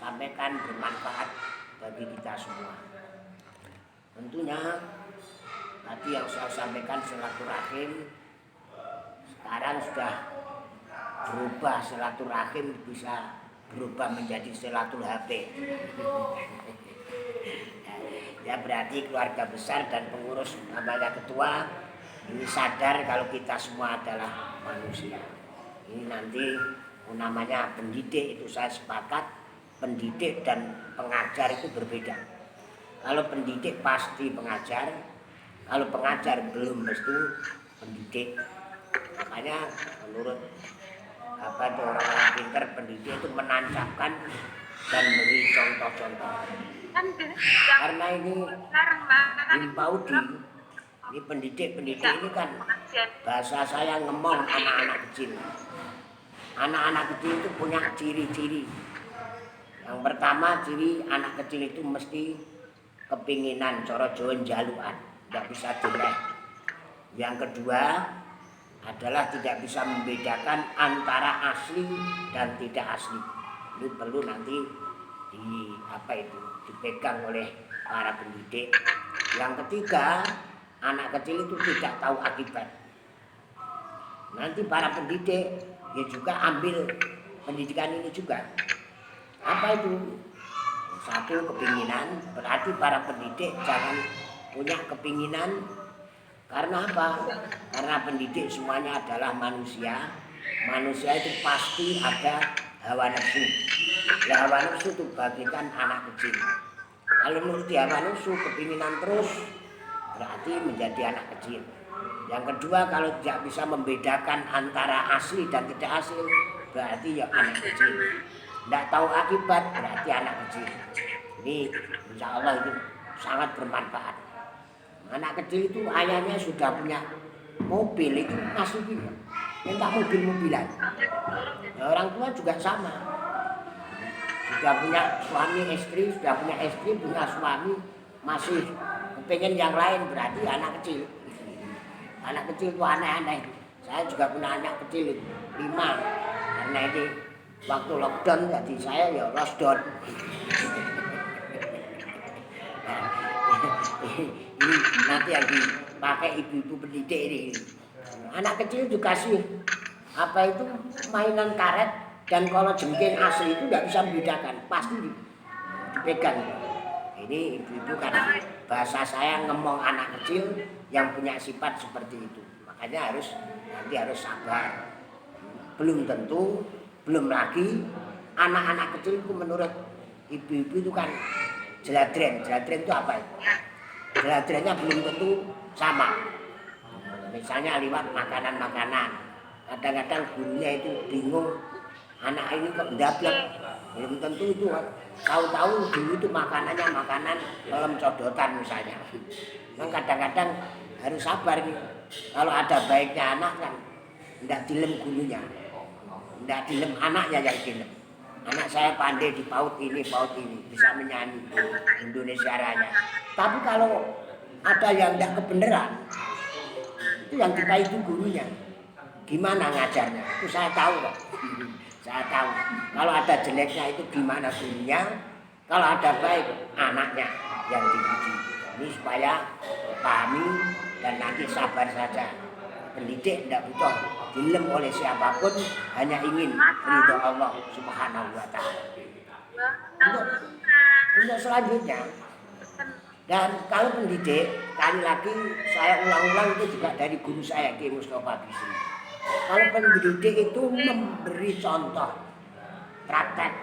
sampaikan bermanfaat bagi kita semua. Tentunya tadi yang saya sampaikan silaturahim sekarang sudah berubah, silaturahim bisa berubah menjadi silatul HP. Ya berarti keluarga besar dan pengurus namanya ketua ini sadar kalau kita semua adalah manusia. Ini nanti namanya pendidik itu saya sepakat, pendidik dan pengajar itu berbeda. Kalau pendidik pasti pengajar, kalau pengajar belum mesti pendidik. Makanya menurut orang-orang pintar, pendidik itu menancapkan dan beri contoh-contoh. Karena ini Impaudi, ini pendidik ini kan bahasa saya ngomong anak-anak kecil. Anak-anak kecil itu punya ciri-ciri. Yang pertama ciri anak kecil itu mesti kepinginan, coro Jawa jaluan, tidak bisa dileh. Yang kedua adalah tidak bisa membedakan antara asli dan tidak asli. Ini perlu nanti dipegang oleh para pendidik. Yang ketiga, anak kecil itu tidak tahu akibat. Nanti para pendidik ya juga ambil pendidikan ini juga. Apa itu? Satu, kepinginan. Berarti para pendidik jangan punya kepinginan. Karena apa? Karena pendidik semuanya adalah manusia. Manusia itu pasti ada hawa nafsu. Nah, hawa nafsu itu bagikan anak kecil. Kalau nuruti hawa nafsu, kepinginan terus, berarti menjadi anak kecil. Yang kedua, kalau tidak bisa membedakan antara asli dan tidak asli, berarti ya anak kecil. Tidak tahu akibat, berarti anak kecil. Ini insya Allah itu sangat bermanfaat. Anak kecil itu ayahnya sudah punya mobil, itu masih gitu. Minta mobil-mobilan. Nah, orang tua juga sama. Sudah punya suami istri, punya suami, masih pengen yang lain, berarti anak kecil. Anak kecil itu aneh-aneh. Saya juga punya anak kecil 5. Karena ini waktu lockdown jadi saya ya lockdown. Ini nanti yang dipakai ibu-ibu pendidik ini. Anak kecil dikasih apa itu mainan karet, dan kalau jengking asli itu tidak bisa membedakan, pasti dipegang. Ini ibu-ibu karena bahasa saya ngomong anak kecil yang punya sifat seperti itu. Makanya nanti harus sabar. Belum tentu, belum lagi anak-anak kecil itu menurut ibu-ibu itu kan jeladren. Jeladren itu apa itu? Jeladrennya belum tentu sama. Misalnya lewat makanan-makanan. Kadang-kadang gurunya itu bingung, anak ini kok ndablek. Belum tentu itu. Tahu-tahu dulu itu makanannya makanan dalam codotan misalnya. Kadang-kadang harus sabar nih. Kalau ada baiknya anak kan tidak dilem gurunya, tidak dilem anaknya yang dilem. Anak saya pandai di paut ini, bisa menyanyi Indonesia Raya. Tapi kalau ada yang tidak kebenaran, itu yang kita itu gurunya. Gimana ngajarnya? Itu saya tahu kok. Saya tahu. Kalau ada jeleknya itu gimana gurunya, kalau ada baik anaknya yang dipuji. Ini supaya pahami dan nanti sabar saja. Pendidik tidak butuh dilem oleh siapapun, hanya ingin ridho Allah Subhanahu wa Ta'ala. Untuk selanjutnya, dan kalau pendidik, kali lagi saya ulang-ulang itu juga dari guru saya Ki Mustafa Bisri. Kalau pendidik itu memberi contoh praktek.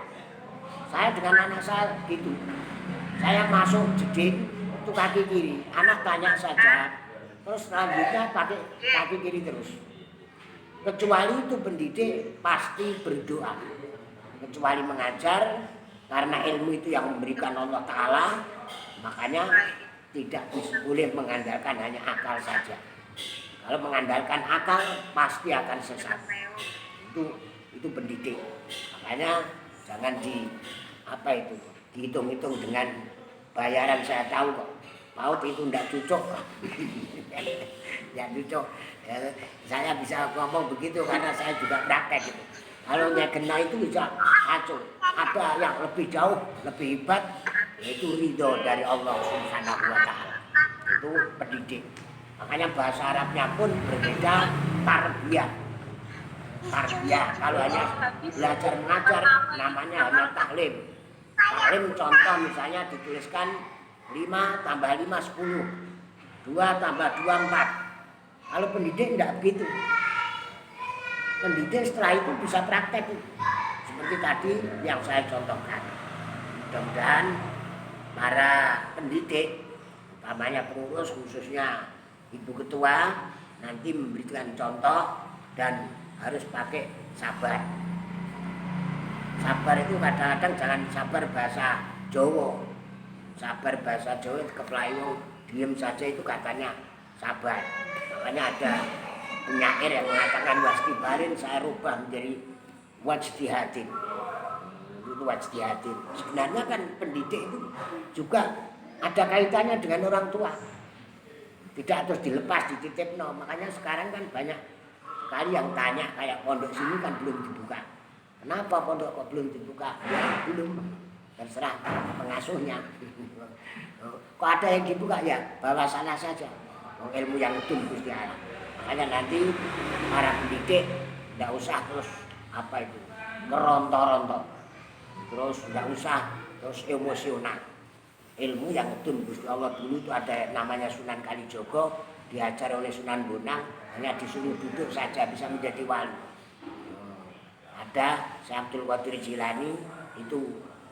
Saya dengan anak saya gitu. Saya masuk jeding itu kaki kiri, anak tanya saja, terus selanjutnya pakai kaki kiri terus. Kecuali itu pendidik pasti berdoa. Kecuali mengajar, karena ilmu itu yang memberikan Allah Ta'ala, makanya tidak boleh mengandalkan hanya akal saja. Kalau mengandalkan akal pasti akan sesat. Itu pendidik. Makanya jangan dihitung-hitung dengan bayaran. Saya tahu kok. Paut itu tidak cocok. Tidak cocok. Saya bisa ngomong begitu karena saya juga praktek gitu. Kalau nyegena itu bisa kacau. Ada yang lebih jauh, lebih hebat, yaitu ridho dari Allah Subhanahu wa Ta'ala. Itu pendidik. Makanya bahasa Arabnya pun berbeda, tarbiyah. Tarbiyah kalau hanya belajar mengajar namanya hanya taklim. Taklim contoh misalnya dituliskan 5 tambah 5 10. 2 tambah 2 4. Kalau pendidik tidak begitu. Pendidik setelah itu bisa praktek. Seperti tadi yang saya contohkan. Mudah-mudahan para pendidik, utamanya pengurus khususnya Ibu Ketua, nanti memberikan contoh dan harus pakai sabar. Sabar itu kadang-kadang jangan sabar bahasa Jawa. Sabar bahasa Jawa keplayu, diem saja itu katanya sabar. Makanya ada penyair yang mengatakan wastibarin, saya rubah menjadi wajdihatin. Itu wajdihatin. Sebenarnya kan pendidik itu juga ada kaitannya dengan orang tua. Tidak terus dilepas, dititip. No. Makanya sekarang kan banyak sekali yang tanya kayak pondok sini kan belum dibuka. Kenapa pondok kok belum dibuka? Ya belum. Terserah pengasuhnya. Kok ada yang dibuka ya bawa sana saja. Ilmu yang itu Gusti Allah. Makanya nanti para pendidik tidak usah terus apa itu ngerontor-rontor. Terus tidak usah terus emosional. Ilmu yang itu Gusti Allah dulu itu ada namanya Sunan Kalijogo, diajar oleh Sunan Bonang, hanya disuruh duduk saja bisa menjadi wali. Ada Syekh Abdul Qadir Jilani, itu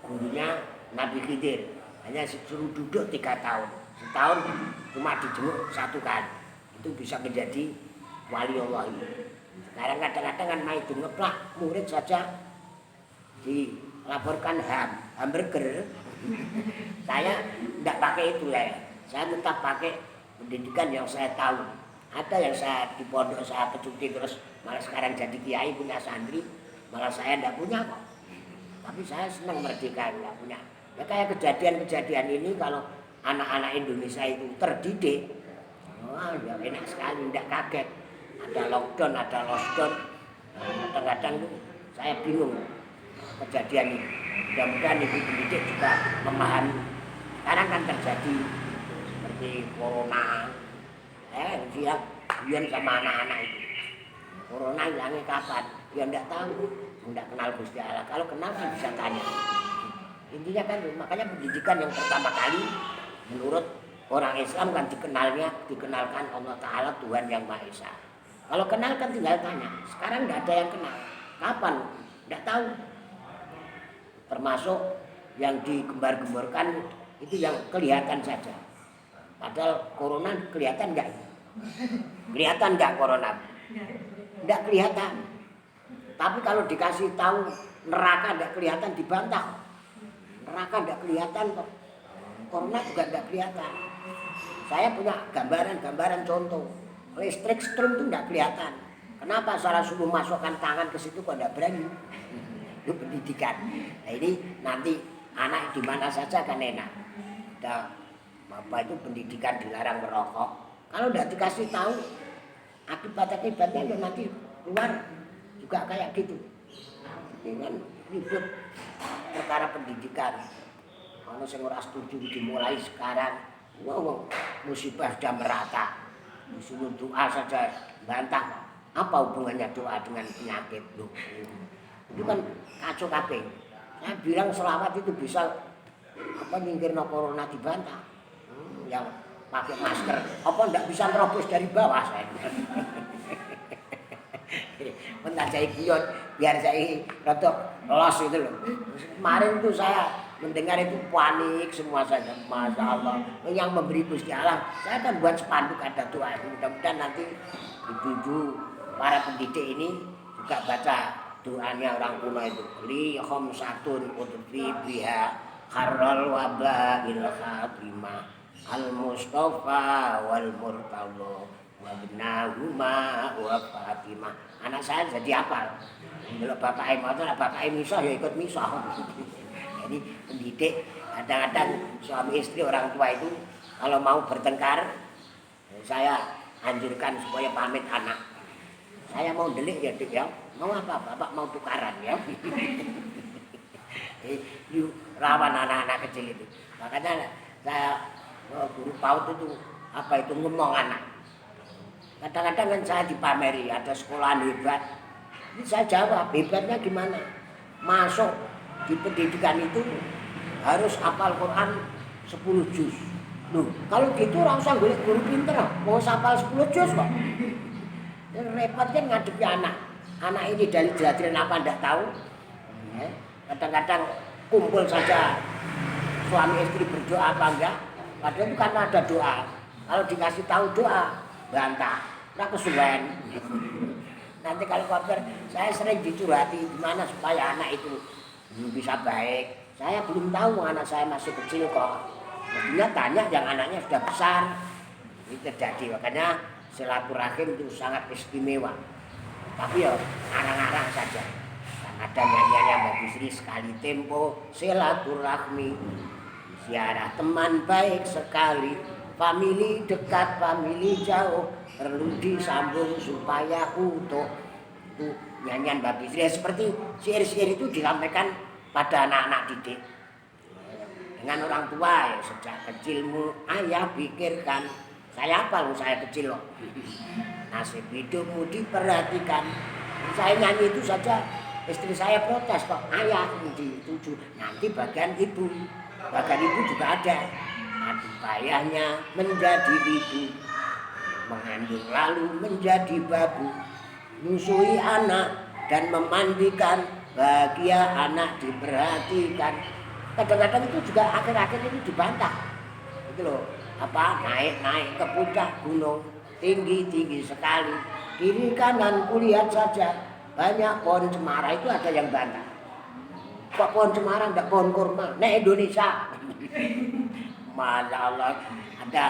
gurunya Nabi Khidir, hanya disuruh duduk 3 tahun. Setahun cuma dijenguk 1 kali. Itu bisa menjadi wali Allah ini. Sekarang kadang-kadang kan main ngeplak murid saja dilaporkan hamburger. Saya tidak pakai itu ya. Saya tetap pakai pendidikan yang saya tahu. Ada yang saya di pondok saya pecuti terus malah sekarang jadi kiai punya santri, malah saya tidak punya kok. Tapi saya senang merdeka tidak punya. Ya kayak kejadian-kejadian ini kalau anak-anak Indonesia itu terdidik, wah ya enak sekali, tidak kaget. Ada lockdown, ada lockdown. Kadang-kadang saya bingung kejadian ini. Mudah-mudahan ibu pendidik juga memahami. Sekarang kan terjadi seperti corona, dia sama anak-anak itu. Corona hilangnya kapan? Dia tidak tahu, tidak kenal Gusti Allah. Kalau kenal kan bisa tanya. Intinya kan makanya pendidikan yang pertama kali menurut orang Islam kan dikenalkan Allah Ta'ala Tuhan yang Maha Esa. Kalau kenal kan tinggal tanya. Sekarang tidak ada yang kenal. Kapan? Tidak tahu. Termasuk yang digembar-gemborkan itu yang kelihatan saja. Padahal corona kelihatan enggak? Kelihatan enggak corona? Enggak kelihatan. Tapi kalau dikasih tahu neraka enggak kelihatan dibantah. Neraka enggak kelihatan kok. Corona juga enggak kelihatan. Saya punya gambaran contoh. Listrik strum itu enggak kelihatan. Kenapa salah suruh masukkan tangan ke situ kok enggak berani? Itu pendidikan. Nah ini nanti anak di mana saja kan enak. Ada apa itu pendidikan dilarang merokok. Kalau tidak dikasih tahu akibat-akibatnya ya nanti keluar juga kayak gitu. Dengan ribut perkara pendidikan. Kalau saya ora setuju dimulai sekarang, wow, musibah sudah merata. Disuruh doa saja bantah. Apa hubungannya doa dengan penyakit? Loh. Itu kan kacau kabeh. Saya bilang selawat itu bisa apa nyingkirno corona dibantah. Yang pakai masker, apa enggak bisa terobos dari bawah saya. Bentar saya guyon biar saya rada los itu loh. Kemarin itu saya mendengar itu panik semua saja. Masya Allah. Yang memberi Gusti Allah, saya kan buat spanduk ada doa. Mudah-mudahan nanti ibu-ibu para pendidik ini juga baca doanya orang kuno itu li khamsatun udfi biha kharral waba il khatimah al mustafa wal murtala wa binahuma wa fatimah. Anak saya jadi apa? Kalau bapak misah ya ikut misah. Jadi pendidik kadang-kadang suami istri orang tua itu kalau mau bertengkar saya anjurkan supaya pamit anak. saya mau delik ya Dik ya. Mau apa Bapak mau tukaran ya. Itu rawan anak-anak kecil itu. Makanya saya guru PAUD itu apa itu ngomong anak. Kadang-kadang kan saya dipameri ada sekolahan hebat. Ini saya jawab hebatnya gimana? Masuk di pendidikan itu harus hafal Quran 10 juz. Loh, kalau gitu ora usah golek guru pinter, mau hafal 10 juz kok. Repot kan ngadepi anak. Anak ini dari jelajaran apa ndak tahu. Kadang-kadang kumpul saja suami istri berdoa apa enggak. Padahal itu karena ada doa. Kalau dikasih tahu doa, bantah. Nah kesuwen. Nanti kalau kabar, saya sering dicurhati gimana supaya anak itu bisa baik. Saya belum tahu anak saya masih kecil kok. Mestinya tanya yang anaknya sudah besar. Ini terjadi, makanya silaturahim itu sangat istimewa. Tapi ya arang-arang saja. Dan ada nyanyiannya Mbak Bisri sekali tempo silaturahmi. Ziarah teman baik sekali, famili dekat, famili jauh, perlu disambung supaya utuh. Itu nyanyian Mbak Bisri. Seperti syair-syair itu disampaikan pada anak-anak didik. Dengan orang tua ya sejak kecilmu ayah pikirkan. Saya apa loh saya kecil loh. Nasib hidupmu diperhatikan. Saya nyanyi itu saja istri saya protes kok ayah dituju. Nanti bagian ibu. Bagian ibu juga ada. Aduh payahnya menjadi ibu. Mengandung lalu menjadi babu. Nyusui anak dan memandikan. Bahagia anak diperhatikan. Kadang-kadang itu juga akhir-akhir ini dibantah. Itu loh. Apa naik-naik ke puncak gunung. Tinggi-tinggi sekali. Kiri kanan kulihat saja. Banyak pohon cemara itu ada yang bantah. Kok pohon cemara enggak pohon kurma? Nah Indonesia. Masya Allah. Ada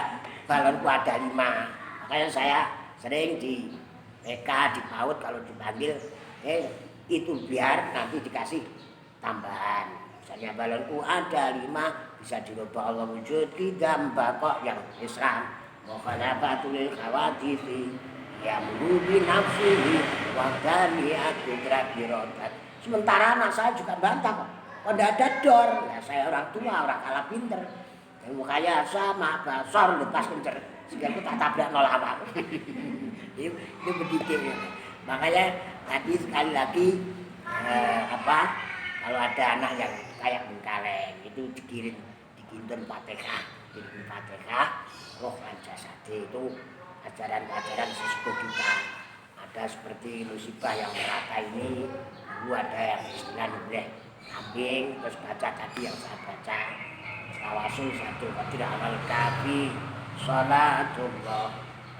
balonku ada 5. Makanya saya sering di PK, di PAUD kalau dipanggil. Itu biar nanti dikasih tambahan. Misalnya balonku ada 5. Bisa dirubah Allah wujud. Kita kok yang Islam. Makanya batulil khawadisi. Ya merubi nafsihi. Wadani aku terakhir. Sementara anak saya juga bantah kok. Kok tidak ada dor. Ya, saya orang tua, orang kalah pinter. Dan mukanya sama, basor, lepas kencer. Sehingga aku tak tabrak nol apa. Itu pendidik. Ya. Makanya tadi sekali lagi kalau ada anak yang kayak Bengkaleng itu dikirim Fatihah, roh jasadi itu ajaran-ajaran sesepuh kita. Ada seperti musibah yang merata ini, dulu ada yang istilah nubreh kambing, terus baca tadi yang saya baca tawasul satu tidak amal kafi salatullah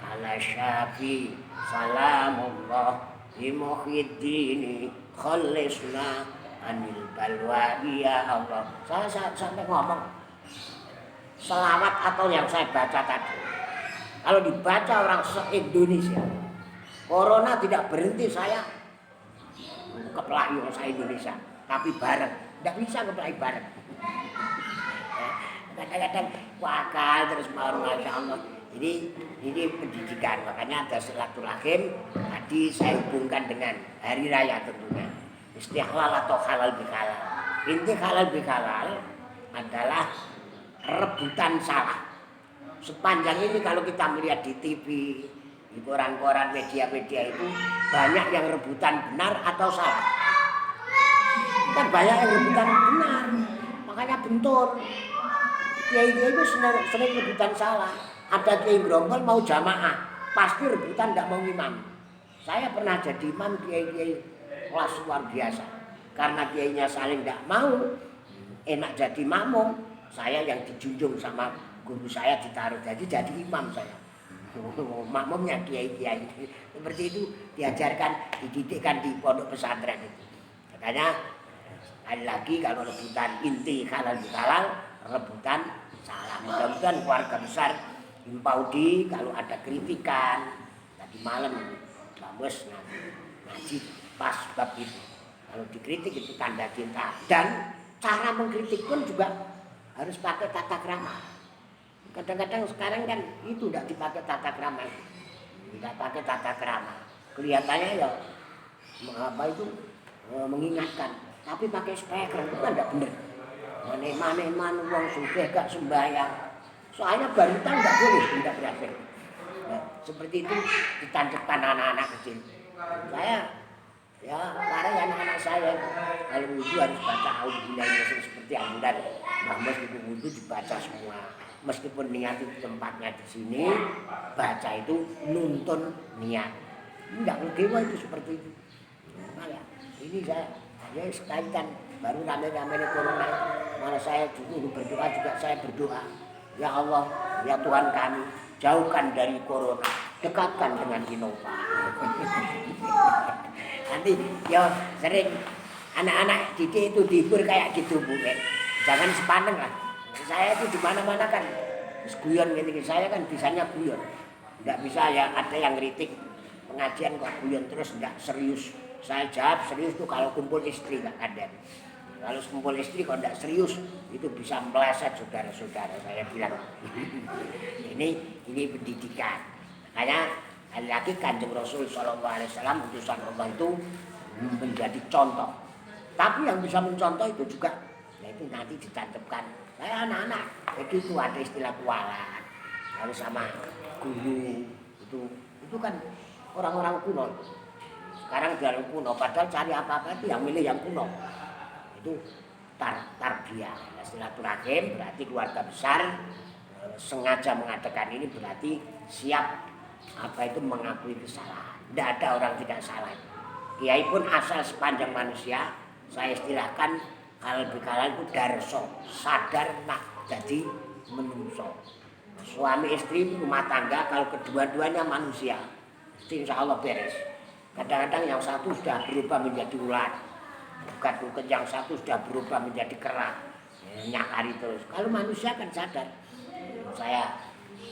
ala syafi salamullah bimuhyiddini khalisna anil balwa ya Allah. Saya sampai ngomong selawat atau yang saya baca tadi kalau dibaca orang se-Indonesia corona tidak berhenti saya kepelayu saya Indonesia tapi bareng tidak bisa kepelayu bareng kadang-kadang wakal terus mau Masya Allah. Ini pendidikan, makanya ada silaturahim. Tadi saya hubungkan dengan hari raya tentunya. Istihlal atau halal bihalal. Inti halal bihalal adalah rebutan salah. Sepanjang ini kalau kita melihat di TV, di koran-koran, media-media itu banyak yang rebutan benar atau salah. Kan banyak yang rebutan benar, makanya bentur. Kiai itu sering rebutan salah. Ada kiai gerombol mau jamaah, pasti rebutan tidak mau imam. Saya pernah jadi imam kiai kelas luar biasa. Karena kiainya saling tidak mau, enak jadi makmum. Saya yang dijunjung sama guru saya ditaruh jadi imam saya. Makmumnya kiai-kiai. Seperti itu diajarkan, dididikkan di pondok pesantren itu. Makanya sekali lagi kalau rebutan inti halal bihalal, rebutan salah. Mudah-mudahan keluarga besar Impaudi kalau ada kritikan tadi malam bagus ngaji pas bab itu. Kalau dikritik itu tanda cinta dan cara mengkritik pun juga harus pakai tata krama. Kadang-kadang sekarang kan itu tidak dipakai tata krama. Tidak pakai tata krama. kelihatannya ya apa itu mengingatkan, tapi pakai speaker itu kan tidak benar. Mana uang sugih gak sembahyang, soalnya baritan nggak boleh, tidak berhasil. Nah, seperti itu ditancapkan anak-anak kecil. Saya ya karena anak-anak saya kalau wudhu harus baca auzubillahi seperti ambulan. Nah, meskipun wudhu dibaca semua, meskipun niat itu tempatnya di sini, baca itu nuntun niat. Enggak dewa itu seperti itu. Nah, ya, ini saya sekali kan baru rame-rame corona, malah saya dulu berdoa juga, saya berdoa, ya Allah, ya Tuhan kami, jauhkan dari corona, dekatkan dengan Innova. Nanti ya sering anak-anak didik itu dihibur kayak gitu Bu, jangan sepaneng lah. Saya itu di mana-mana kan guyon gitu, saya kan bisanya guyon, nggak bisa ya ada yang kritik pengajian kok guyon terus nggak serius. Saya jawab serius tuh kalau kumpul istri nggak ada. Kalau kumpul istri kalau nggak serius itu bisa meleset saudara-saudara, saya bilang. ini pendidikan. Makanya lagi Kanjeng Rasul Shallallahu Alaihi Wasallam utusan Allah itu menjadi contoh. Tapi yang bisa mencontoh itu juga, yaitu nanti ditancapkan. Saya anak-anak itu ada istilah kualat, lalu sama guru itu kan orang-orang kuno. Sekarang jalan kuno, padahal cari apa-apa itu yang milih yang kuno. Itu tarbiyah, silaturahim berarti keluarga besar sengaja mengadakan ini berarti siap apa itu mengakui kesalahan. Tidak ada orang tidak salah. Kiai pun asal sepanjang manusia, saya istilahkan kalau bikalan itu darso, sadar nak jadi menungso. Suami istri rumah tangga kalau kedua-duanya manusia, insya Allah beres. Kadang-kadang yang satu sudah berubah menjadi ular, bukan yang satu sudah berubah menjadi kera, nyakari terus. Kalau manusia kan sadar, saya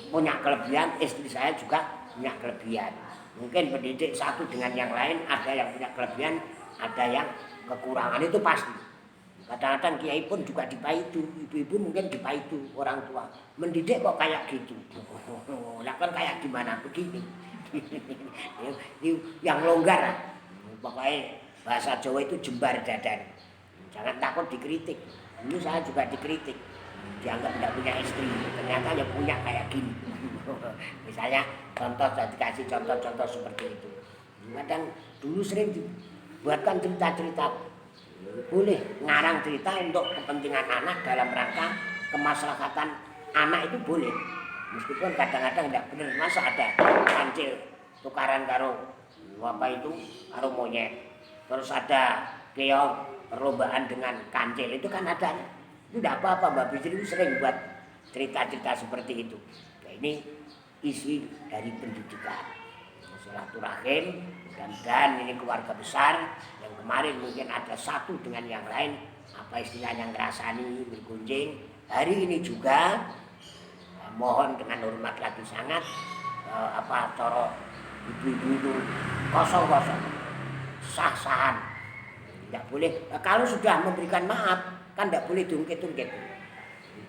punya kelebihan, istri saya juga punya kelebihan. Mungkin pendidik satu dengan yang lain, ada yang punya kelebihan, ada yang kekurangan, itu pasti. Kadang-kadang kiai pun juga dipaitu, ibu-ibu mungkin dipaitu orang tua. Mendidik kok kayak gitu, lah kan kayak gimana begini. Yang longgar, pokoknya bahasa Jawa itu jembar dadan. Jangan takut dikritik. Ini saya juga dikritik, dianggap tidak punya istri, ternyata ya punya kayak gini. Misalnya contoh, saya dikasih contoh-contoh seperti itu. Kadang dulu sering dibuatkan cerita-cerita, boleh ngarang cerita untuk kepentingan anak dalam rangka kemaslahatan anak itu boleh. Meskipun kadang-kadang tidak benar, masa ada kancil tukaran karo apa itu karo monyet, terus ada keong perlombaan dengan kancil, itu kan ada. Itu tidak apa-apa, Mbak Bisri itu sering buat cerita-cerita seperti itu. Nah, ini isi dari pendidikan silaturahim, dan ini keluarga besar yang kemarin mungkin ada satu dengan yang lain apa istilahnya ngerasani bergunjing. Hari ini juga mohon dengan hormat lagi sangat coro ibu-ibu itu kosong-kosong, sah-sahan, tidak boleh. Kalau sudah memberikan maaf kan tidak boleh diungkit-ungkit.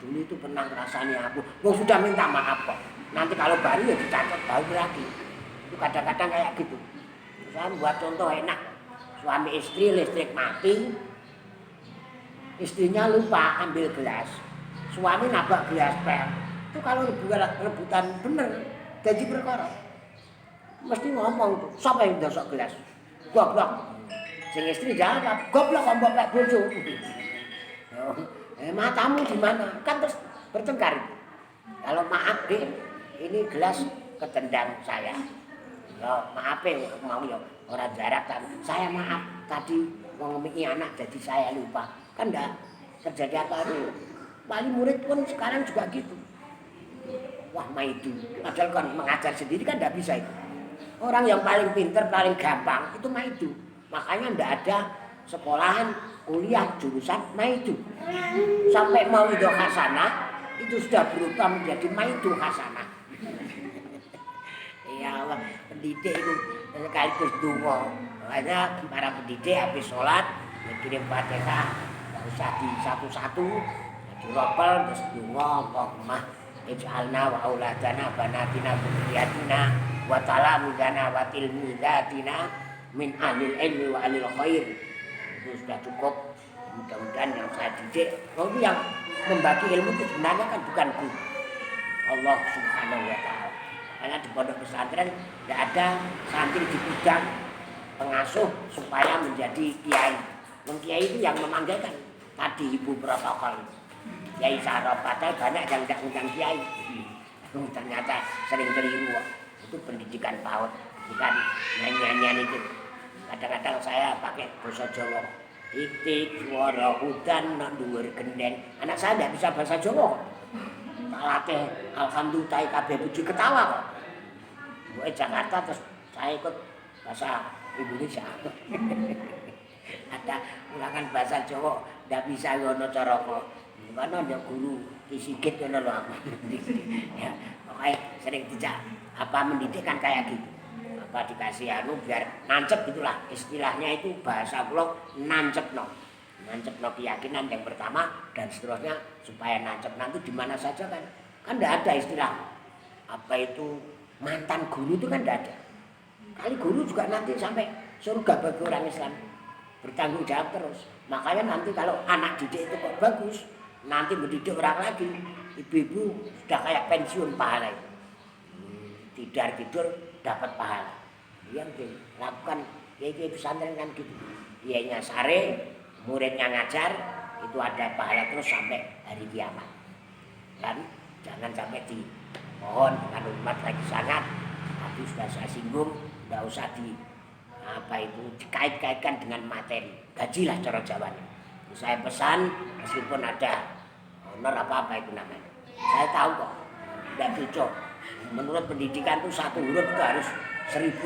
Dulu itu pernah ngerasani aku, sudah minta maaf kok, nanti kalau baru ya dicatat baru lagi. Itu kadang-kadang kayak gitu. Saya buat contoh enak, suami istri listrik mati, istrinya lupa ambil gelas, suami nabrak gelas pel. Itu kalau rebutan bener jadi perkara, mesti ngomong tuh, siapa yang dosok gelas? Goblok. Sing istri jawab, goblok ombok lek bojo. Matamu di mana? Kan terus bertengkar. Kalau maaf deh, ini gelas ketendang saya. Ya maaf mau ya orang jarak kan. Saya maaf tadi ngomongin anak jadi saya lupa. Kan enggak terjadi apa itu. Wali murid pun sekarang juga gitu. Wah maidu, padahal kan mengajar sendiri kan tidak bisa itu. Orang yang paling pinter, paling gampang itu maidu. Makanya tidak ada sekolahan, kuliah, jurusan maidu. Sampai mauidho hasanah itu sudah berubah menjadi maidu hasanah. Ya Allah, pendidik itu sekaligus donga. Makanya para pendidik habis sholat kirim Fatihah, tidak usah di satu-satu, dirobel terus donga, Allahumma ij'alna wa auladana banatina dzurriyyatina wa ta'ala midana wa tilmi datina min ahlil ilmi wa ahlil khair. Itu sudah cukup. Mudah-mudahan yang saya didik, itu yang membagi ilmu itu sebenarnya kan bukan guru, Allah Subhanahu wa ta'ala. Karena di pondok pesantren tidak ada santri di bidang pengasuh supaya menjadi kiai. Kiai itu yang memanggilkan. Tadi ibu protokol Kiai Saropatai banyak yang tidak undang kiai. Ternyata sering keliru. Itu pendidikan PAUD, bukan nyanyian itu. Kadang-kadang saya pakai bahasa Jawa. Titik suara hutan nak dhuwur genden. Anak saya tidak bisa bahasa Jawa. Tak latih alhamdulillah kabeh puji ketawa kok. Gue Jakarta terus saya ikut bahasa Indonesia. Ada ulangan bahasa Jawa tidak bisa ngono cara kok. Mana ada guru Kisigit ngono lho aku. Ya, pokoknya sering dijak mendidik kan kayak gitu. Dikasih biar nancep gitulah istilahnya itu bahasa kula nancepno keyakinan yang pertama dan seterusnya supaya nancep nanti di mana saja kan tidak ada istilah itu mantan guru itu kan tidak ada. Kali guru juga nanti sampai surga bagi orang Islam bertanggung jawab terus. Makanya nanti kalau anak didik itu kok bagus nanti mendidik orang lagi ibu-ibu sudah kayak pensiun pahala itu tidur dapat pahala. Yang dilakukan kiai pesantren kan gitu. Kiainya sare, muridnya ngajar, itu ada pahala terus sampai hari kiamat. Dan jangan sampai dimohon dengan umat lagi sangat. Tapi sudah saya singgung, tidak usah dikait-kaitkan dengan materi. Gajilah cara Jawanya. Saya pesan meskipun ada honor apa itu namanya. Saya tahu kok, tidak cocok. Menurut pendidikan itu satu huruf itu harus 1.000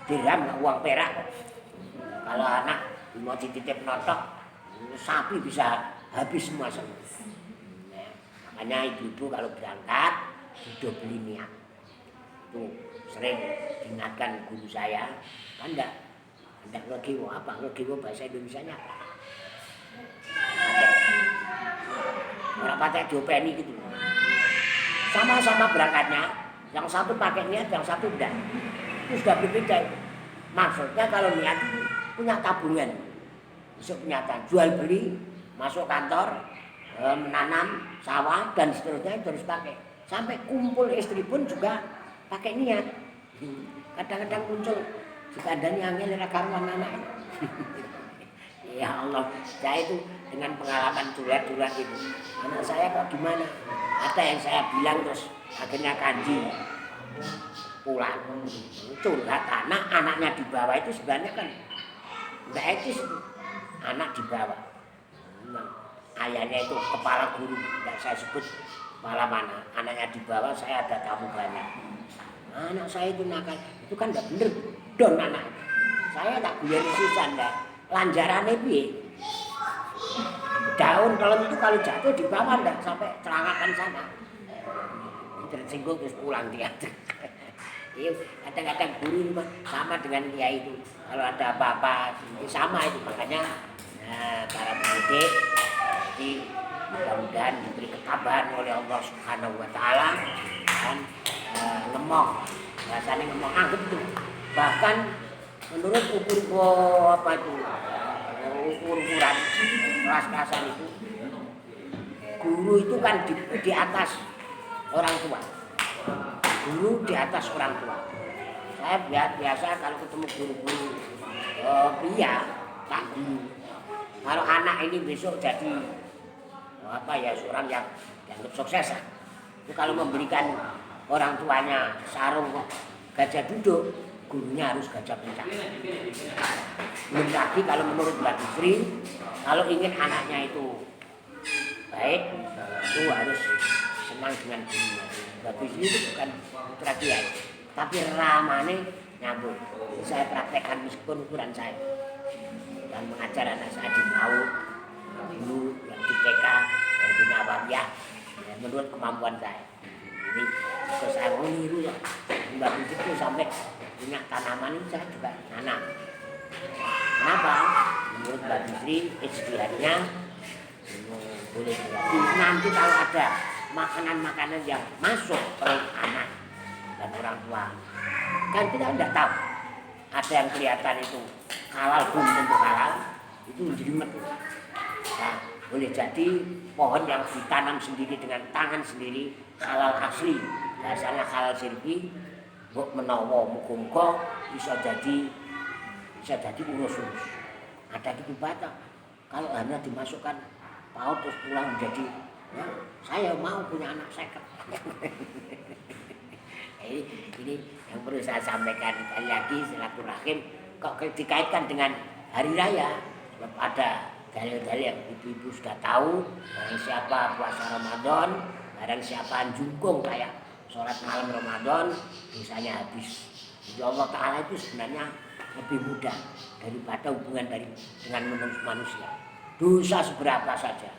dirham uang perak. Kalau anak mau dititip notok sapi bisa habis semua. Makanya ibu-ibu kalau berangkat sudah beli niat. Itu sering diingatkan guru saya. Kan enggak ngegiwo apa? Ngegiwo bahasa Indonesianya apa? Orang pakai diopeni gitu. Sama-sama berangkatnya. Yang satu pakai niat, yang satu enggak. Itu sudah berbeda. Maksudnya kalau niat itu punya tabungan. Besok kenyataan jual beli, masuk kantor, menanam sawah dan seterusnya itu harus pakai. Sampai kumpul istri pun juga pakai niat. Kadang-kadang muncul dikandani angel ora karuan anak. Ya Allah, saya itu dengan pengalaman curhat-curhat itu. Anak saya kok gimana? Ada yang saya bilang terus akhirnya kanji pulang curhat anaknya dibawa itu sebenarnya kan nggak etis itu. Anak dibawa ayahnya itu kepala guru, nggak saya sebut kepala mana, anaknya dibawa, saya ada tamu banyak, anak saya itu nakal, itu kan nggak bener don anak saya tak boleh sisa ndak lanjarannya piye daun kalau itu kalau jatuh di bawah ndak sampai celangakan sana tersinggung terus pulang dia. Iya, kadang-kadang guru sama dengan kiai itu. Kalau ada apa-apa sama itu makanya para pendidik mudah-mudahan diberi ketabahan oleh Allah Subhanahu wa taala dan ngemong. Rasanya ngemong anggap itu. Bahkan menurut ukuran kelas-kelasan itu guru itu kan di atas orang tua. Guru di atas orang tua. Saya biasa kalau ketemu guru-guru pria, tak guru. Kalau anak ini besok jadi seorang yang dianggap sukses. Itu kalau memberikan orang tuanya sarung gajah duduk, gurunya harus gajah puncak. Belum lagi kalau menurut Mbak Bisri, kalau ingin anaknya itu baik, itu harus senang dengan gurunya. Mbak Bisri itu bukan putra kiai, tapi ramane nyambung. Saya praktekkan meskipun ukuran saya dan mengajar anak saya di PAUD, dulu yang di TK, yang di Nawawiyah, menurut kemampuan saya. Ini kalau saya mau niru ya, Mbak Bisri itu sampai punya tanaman ini saya juga nanam. Kenapa? Menurut Mbak Bisri istihadnya boleh nanti kalau ada makanan-makanan yang masuk perut anak dan orang tua Kan kita tidak tahu. Ada yang kelihatan itu halal belum tentu halal, itu jelimet. Nah, boleh jadi pohon yang ditanam sendiri dengan tangan sendiri halal asli, biasanya halal sirpi, mbok menawa muga-muga bisa jadi urus-urus. Ada gitu baca. Kalau hanya dimasukkan paut terus pulang menjadi ya, saya mau punya anak seket. Ini yang perlu saya sampaikan sekali lagi silaturahim kok dikaitkan dengan hari raya. Ada dalil-dalil yang ibu-ibu sudah tahu, barang siapa puasa Ramadan, barang siapa jungkung kayak sholat malam Ramadan, dosanya habis. Jadi Allah Ta'ala itu sebenarnya lebih mudah daripada hubungan dengan manusia. Dosa seberapa saja.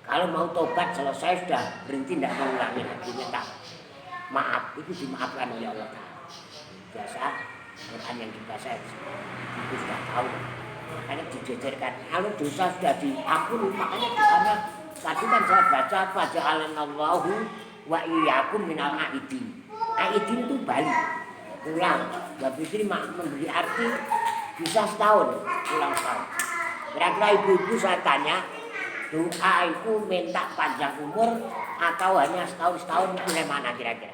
Kalau mau tobat selesai sudah berhenti, tidak mengulangi lagi, minta maaf, itu dimaafkan oleh Allah Ta'ala. Biasa Quran yang dibaca itu sudah tahu. Makanya dijejerkan. Kalau dosa sudah diampuni, makanya di sana tadi kan saya baca faja'alanallahu wa iyyakum minal aidin. Aidin itu balik, pulang. Mbak Fitri memberi arti bisa setahun, pulang setahun. Kira-kira ibu-ibu saya tanya, doa itu minta panjang umur atau hanya setahun-setahun, pilih mana kira-kira?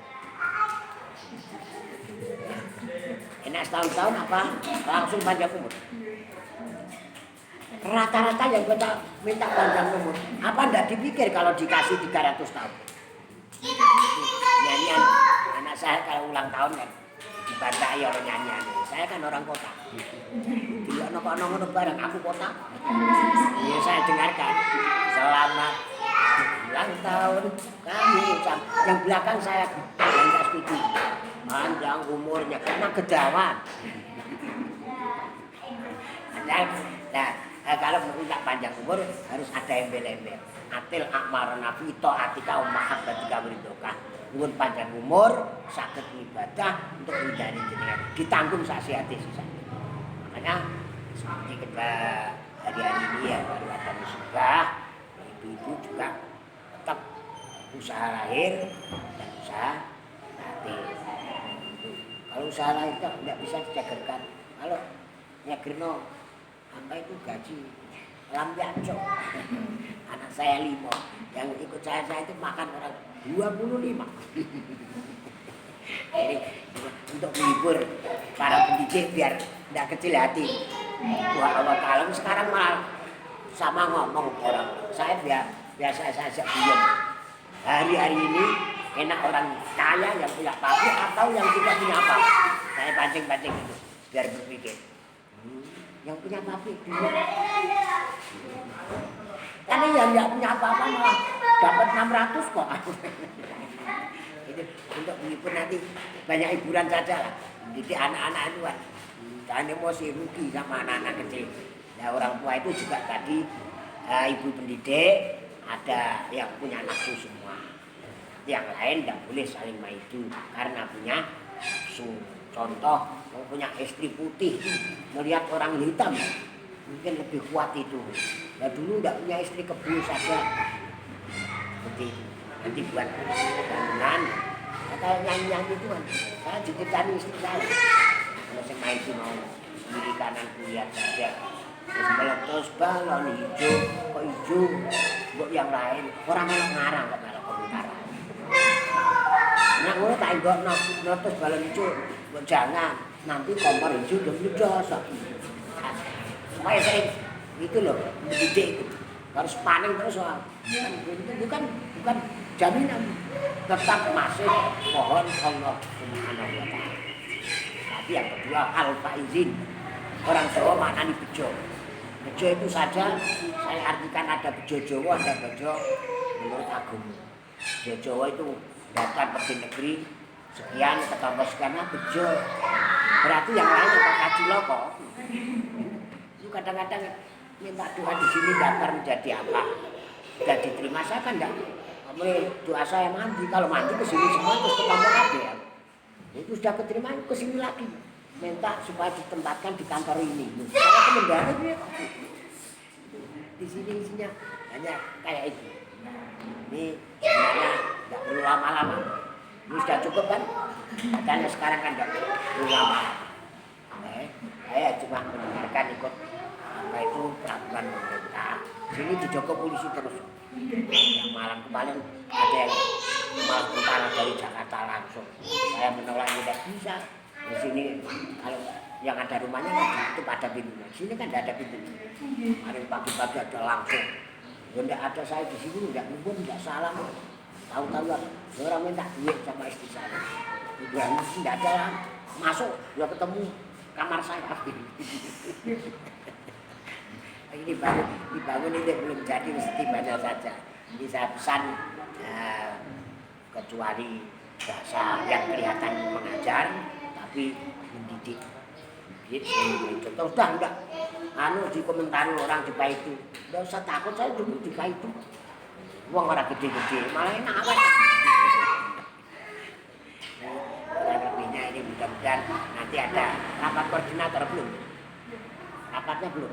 Enak setahun-setahun apa langsung panjang umur? Rata-rata yang minta panjang umur, apa enggak dipikir kalau dikasih 300 tahun? Nyanyian anak saya kalau ulang tahun kan dibantai oleh nyanyian. Saya kan orang kota. Dia nongol bareng aku kota. Ya saya dengarkan. Selamat ulang tahun kami ucap. Yang belakang saya enggak setuju. Panjang umurnya karena kedawan. Nah, kalau minta panjang umur harus ada embel-embel. Atil akmarana fi taatika wa mahabbatika wiridokah. Nuwun panjang umur, saged ibadah untuk ridhani jenengan. Ditanggung saksiate sisa. Makanya seperti kita hari-hari ini ya baru ada musibah, ibu-ibu juga tetap usaha lahir dan usaha batin. Kalau usaha lahir tidak bisa dijagarkan. Kalau nyagerno apa itu gaji lampiaco. Anak saya 5, yang ikut saya itu makan orang 25. Jadi untuk menghibur para pendidik biar tidak kecil hati. Wah Allah Ta'ala sekarang malah sama ngomong orang. Saya biasa saja diam. Hari-hari ini enak orang kaya yang punya pabrik atau yang tidak punya apa. Saya pancing-pancing itu biar berpikir. Yang punya pabrik dulu. Karena yang tidak punya apa-apa malah dapat 600 kok. Itu untuk menghibur nanti banyak hiburan saja lah. Jadi anak-anak itu kan jangan emosi rugi sama anak-anak kecil. Nah orang tua itu juga tadi ibu pendidik ada yang punya nafsu semua. Yang lain tidak boleh saling maidu karena punya nafsu. Contoh mau punya istri putih melihat orang hitam mungkin lebih kuat itu. Nah dulu tidak punya istri kebul saja seperti itu. Nanti buat bangunan kayak nyanyi-nyanyi itu kan saya diceritain istri saya kalau saya main itu mau kiri kanan kuliah saja terus meletus balon hijau kok hijau kok yang lain orang melok ngarang kok melok komentar nah gue tak ingat meletus balon hijau kok jangan nanti kompor hijau udah meledos supaya sering itu loh mendidik itu harus panen terus soal bukan jaminan tetap masih mohon Allah Subhanahu wa Ta'ala. Tapi yang kedua al-faizin orang Jawa maknanya bejo. Bejo itu saja saya artikan ada bejo Jawa ada bejo menurut agama. Bejo Jawa itu datang pergi negeri sekian ketemu sekian bejo. Berarti yang lain apa kaji loko. Itu kadang-kadang minta doa di sini daftar menjadi apa? Sudah diterima saya kan enggak. Doa saya mandi, kalau mandi ke sini semua terus ketemu ada ya. Itu sudah keterima ke sini lagi. Minta supaya ditempatkan di kantor ini. Saya kemendara dia. Di sini isinya hanya kayak itu. Ini sebenarnya enggak perlu lama-lama. Ini sudah cukup kan? Katanya sekarang kan tidak ulama. Saya cuma mendengarkan ikut apa itu peraturan pemerintah. Sini dijogo polisi terus. Yang malam kemarin ada yang malam utara dari Jakarta langsung. Saya menolak tidak bisa. Di sini kalau yang ada rumahnya kan itu ada pintunya. Sini kan tidak ada pintunya. Hari pagi-pagi ada langsung. Tidak ada saya di sini tidak numpun tidak salah. Tahu-tahu orang minta duit sama istri saya. Udah tidak ada masuk, udah ketemu kamar saya. Ini dibangun ini belum jadi mesti banyak saja. Ini saya pesan kecuali bahasa yang kelihatan mengajar tapi mendidik. Contoh sudah enggak dikomentari orang di itu. Enggak usah takut saya duduk di itu. Uang orang gede-gede malah enak awet. Kurang lebihnya ini mudah-mudahan nanti ada rapat koordinator belum? Rapatnya belum?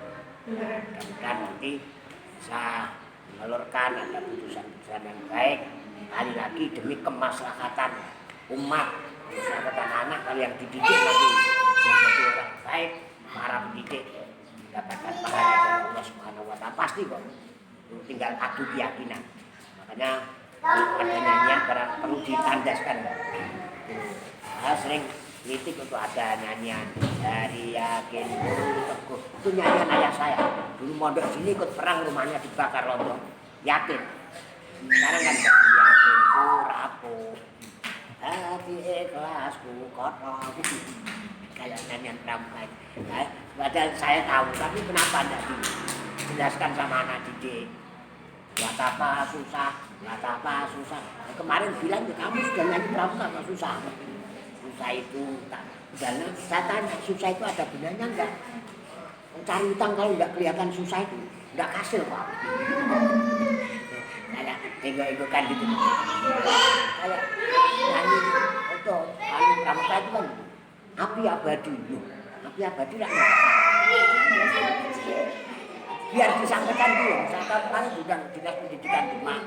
Mudah-mudahan nanti bisa menelurkan ada putusan-putusan yang baik kali lagi demi kemaslahatan umat, kemaslahatan anak kalau yang dididik nanti menjadi orang baik, para pendidik mendapatkan pahala dari Allah Subhanahu wa Ta'ala pasti kok. Tinggal adu keyakinan. Makanya ada nyanyian perlu ditandaskan. Saya sering kritik untuk ada nyanyian dari yakin teguh. Itu nyanyian ayah saya. Dulu mondok sini ikut perang rumahnya dibakar lontong. Yakin. Sekarang kan yakinku rapuh. Hati ikhlasku kotor. Kayak nyanyian pramuka. Padahal saya tahu, tapi kenapa tidak dijelaskan sama anak didik? Buat apa susah? Kemarin bilang kamu sudah nyanyi pramuka nggak susah. Susah itu tak. Saya tanya susah itu ada gunanya enggak? Cari utang kalau nggak kelihatan susah itu nggak hasil pak. Kayak ego-egokan gitu. Kayak nyanyi untuk pramuka itu kan api abadi. Api abadi lah. Biar disampaikan dulu. Saya tahu kemarin juga dinas pendidikan Demak,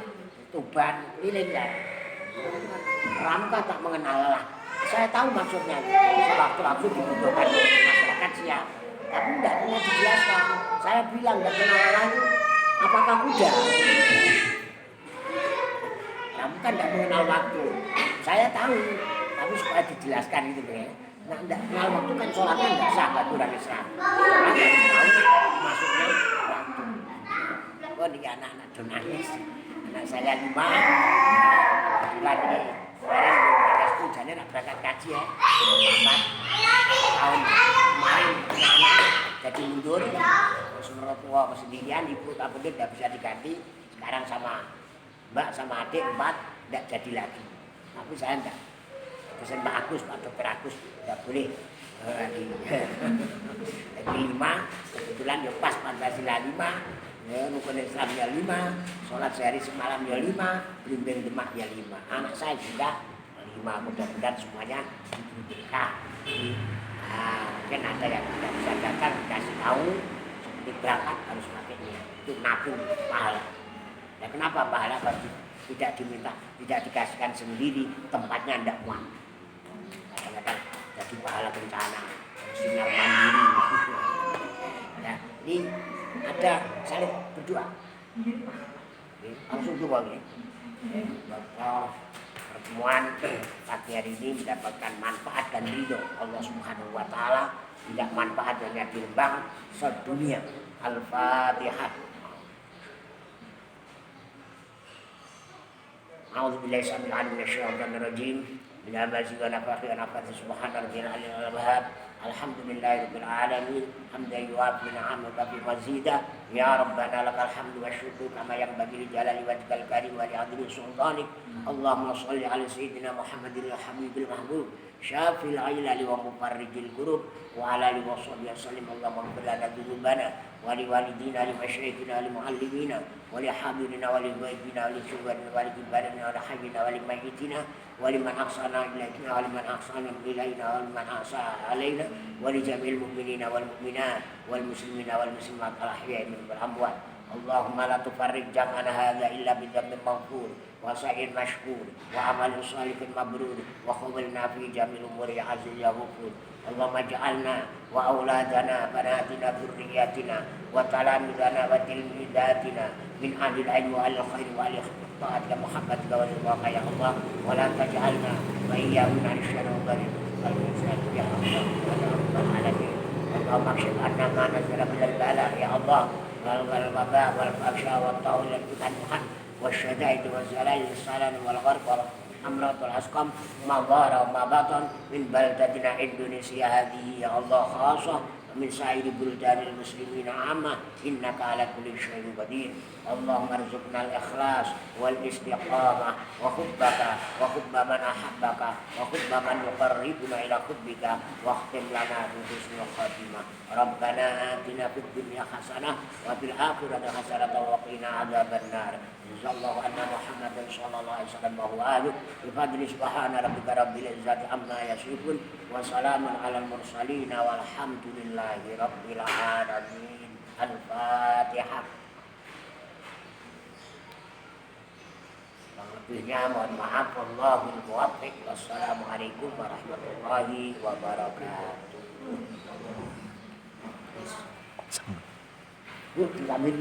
Tuban, Liling ya. Pramuka tak mengenal lelah. Saya tahu maksudnya. Sewaktu-waktu dibutuhkan masyarakat siap. Tapi tidak pernah dijelaskan. Saya bilang tidak kenal lelah itu apakah kuda? Pramuka tidak mengenal waktu. Saya tahu, tapi supaya dijelaskan gitu ya. Nah, tidak kenal waktu kan sholatnya tidak sah aturan Islam. Sholat harus tahu maksudnya waktu. Oh ini anak-anak nangis. Anak saya 5. Kebetulan ini kemarin berangkat hujannya nak berangkat kaji ya. 4 tahun kemarin jadi mundur. Terus menurut tua kesendirian ibu tak benar tidak bisa diganti. Sekarang sama mbak sama adik 4 tidak jadi lagi. Tapi saya tidak. Pesan Pak Agus, Pak Dr. Agus tidak boleh lagi 5, kebetulan ya pas Pancasila 5, ya, rukun Islam ya 5, sholat sehari semalam ya 5, blimbing Demak ya 5. Anak saya juga 5, mudah-mudahan semuanya diberikan. Mungkin ada yang tidak bisa datang dikasih tahu seperti berangkat harus pakainya itu nabung pahala. Ya kenapa pahala bagi tidak diminta, tidak dikasihkan sendiri, tempatnya tidak muat. Kadang-kadang jadi pahala bencana, sinar mandiri. Ya, ini ada saling berdoa. Langsung doa ini. Pertemuan pagi hari ini mendapatkan manfaat dan ridho Allah Subhanahu wa Ta'ala, tidak manfaat hanya di Rembang, sedunia. Al-Fatihah. A'udzubillahi samil alim minasyaitonir rajim. Min hamazihi wa nafthihi wa nafthihi. Subhana rabbiyal aliyyil wahhab. Alhamdulillahirabbil alamin. Hamdan yuwafi ni'amaka fi mazida. Ya rabbana lakal hamdu wasyukru kama yanbaghi li jalali wajhikal karim wa li 'azimi sultanik. Allahumma shalli 'ala sayyidina Muhammadil habibil mahbub. Syafil 'ilali wa mufarrijil kurub wa 'ala alihi wa sahbihi wasallim. Allahumma ighfir lana dzunubana wa li walidina li masyayikhina li muallimina wa li hadirina wa li ghaibina wa li syuhadina wa li kibarina wa li hayyina wa li mayyitina wa liman ahsana ilaina wa liman ahsana ilaina wa liman ahsana alaina wa li jami'il mu'minina wal mu'minat wal muslimina wal muslimat al ahya'i minhum wal amwat Allahumma la tufarriq jam'ana hadza illa bi dzambin maghfur wa sa'in mashkur wa amalin shalihin mabrur wa khawilna fi jamil umuri aziz ya ghafur. Allahumma ja'alna wa auladana banatina dzurriyyatina wa talamidana wa tilmidatina min ahlil ilmi wa al khair wa al ta'at ya Muhammad wa ridwaka ya Allah wa la taj'alna wa iyyahum min syarri al-barid al-insan ya Allah wa ya rabbal alamin. Allahumma akshif anna ma nazala minal bala ya Allah wal wabā wal fahsya wat tawil tuhan والشدائد والزلائل الصلال والغرب والأمراض والأسقام ما ظهر وما بطن من بلدتنا إندونيسيا هذه يا الله خاصة ومن سائر بلدان المسلمين عامة إنك على كل شيء قدير. اللهم ارزقنا الإخلاص والاستقامة وحبك وحب من أحبك وحب من يقربنا إلى حبك واختم لنا بحسن الخاتمة. ربنا آتنا في الدنيا حسنة وفي الآخرة حسنة وقنا عذاب النار. جزا الله أن محمدا صلى الله عليه وسلم وهو آله بفضل سبحان ربك رب العزة عما يصفون وسلام على المرسلين والحمد لله رب العالمين. الفاتحة. Lebihnya mohon maaf. Wallahul muwaffiq. Wassalamualaikum warahmatullahi wabarakatuh. Sambil